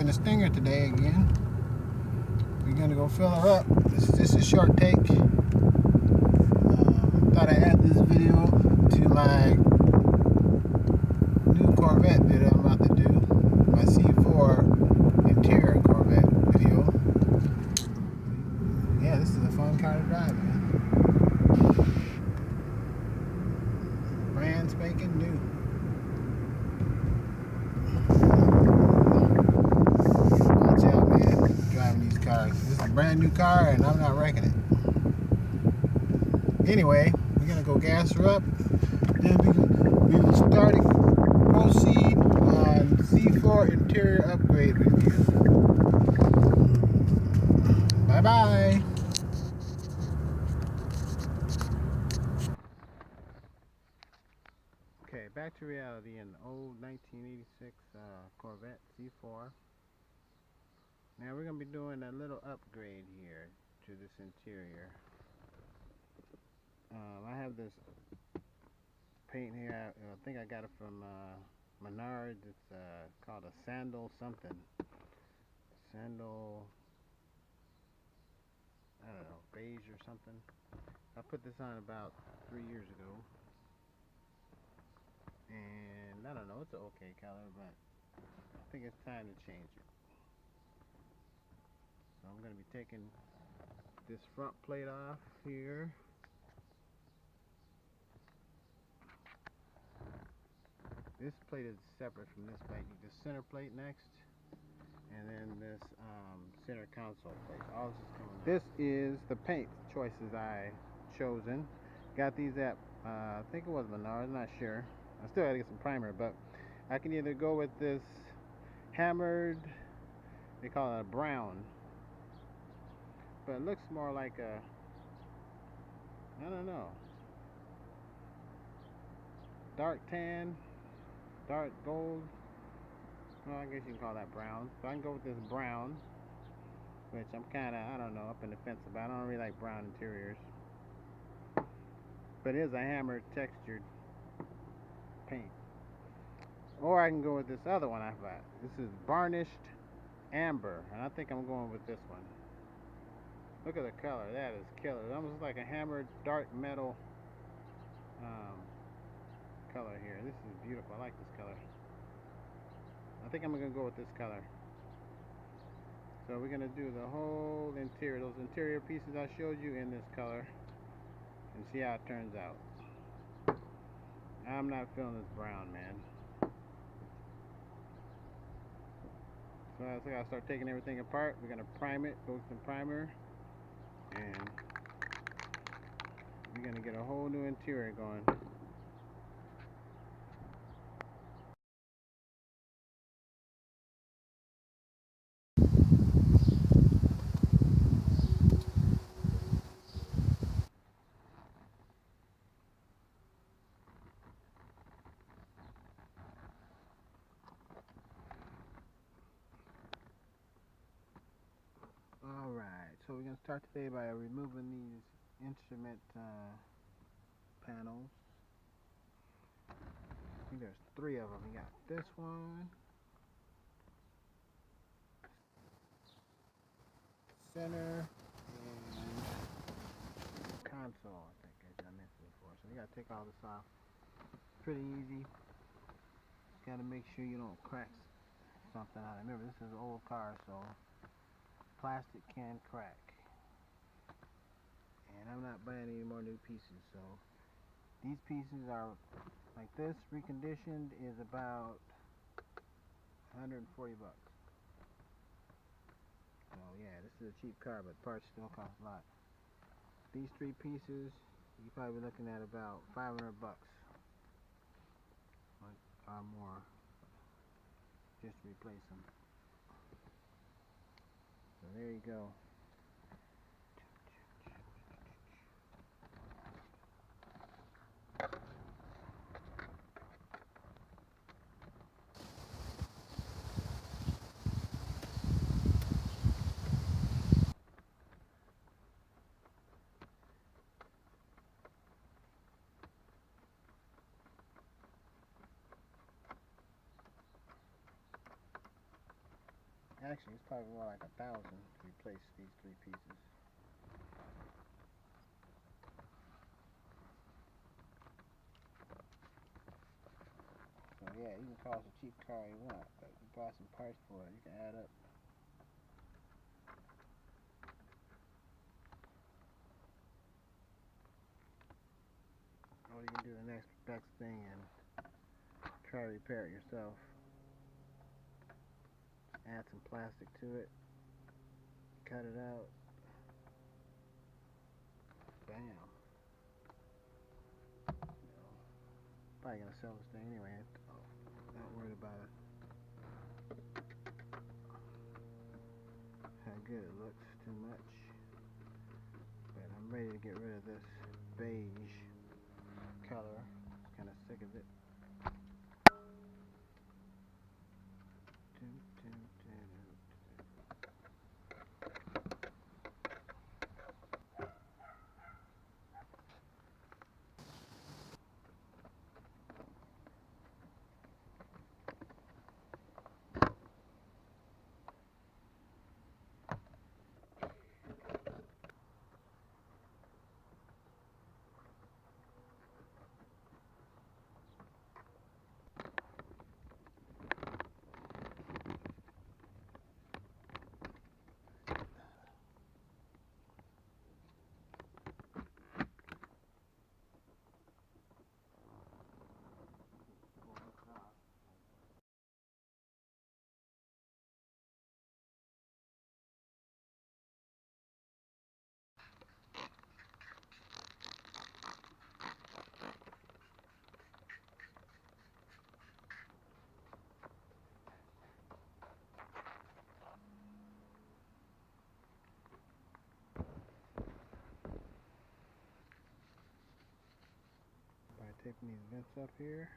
the Stinger today again. We're gonna go fill her up. This is just a short take. Thought I'd add this video to my new Corvette video I'm about to do. My C4 interior Corvette video. Yeah, this is a fun car to drive, man. Brand spanking new. Watch out, man, driving these cars. This is a brand new car and I'm not wrecking it. Anyway, we're gonna go gas her up. Then we will proceed on C4 interior upgrade review. Bye bye. Okay, back to reality in the old 1986 Corvette C4. Now we're going to be doing a little upgrade here to this interior. I have this paint here. I think I got it from Menards. It's called a Sandal something. Sandal, I don't know, beige or something. I put this on about 3 years ago. And I don't know, it's an okay color, but I think it's time to change it. So I'm going to be taking this front plate off here. This plate is separate from this plate. The center plate next, and then this center console plate. All this is coming off. This is the paint choices I chosen. Got these at I think it was Menards, I'm not sure. I still had to get some primer, but I can either go with this hammered, they call it a brown, but it looks more like a, I don't know, dark tan, dark gold. Well, I guess you can call that brown. So I can go with this brown, which I'm kind of, I don't know, up in the fence about. I don't really like brown interiors, but it is a hammered textured paint. Or I can go with this other one I bought. This is varnished amber, and I think I'm going with this one. Look at the color. That is killer. It almost looks like a hammered dark metal color here. This is beautiful. I like this color. I think I'm going to go with this color. So we're going to do the whole interior, those interior pieces I showed you in this color, and see how it turns out. I'm not feeling this brown, man. So I gotta start taking everything apart. We're gonna prime it, go with some primer, and we're gonna get a whole new interior going. Alright, so we're gonna start today by removing these instrument panels. I think there's 3 of them. We got this one, center, and console. I think I mentioned before. So you gotta take all this off. Pretty easy. Gotta make sure you don't crack something out. Remember, this is an old car, so plastic can crack. And I'm not buying any more new pieces, so these pieces are like this. Reconditioned is about 140 bucks. So yeah, this is a cheap car, but parts still cost a lot. These 3 pieces, you're probably looking at about 500 bucks or more just to replace them. So there you go. Actually, it's probably more like 1,000 to replace these 3 pieces. So yeah, you can cost a cheap car you want, but you buy some parts for it, you can add up. Or you can do the next best thing and try to repair it yourself. Add some plastic to it, cut it out, bam. Probably gonna sell this thing anyway. Not worried about it. How good it looks too much. But I'm ready to get rid of this beige color. Kind of sick of it. By taking these vents up here.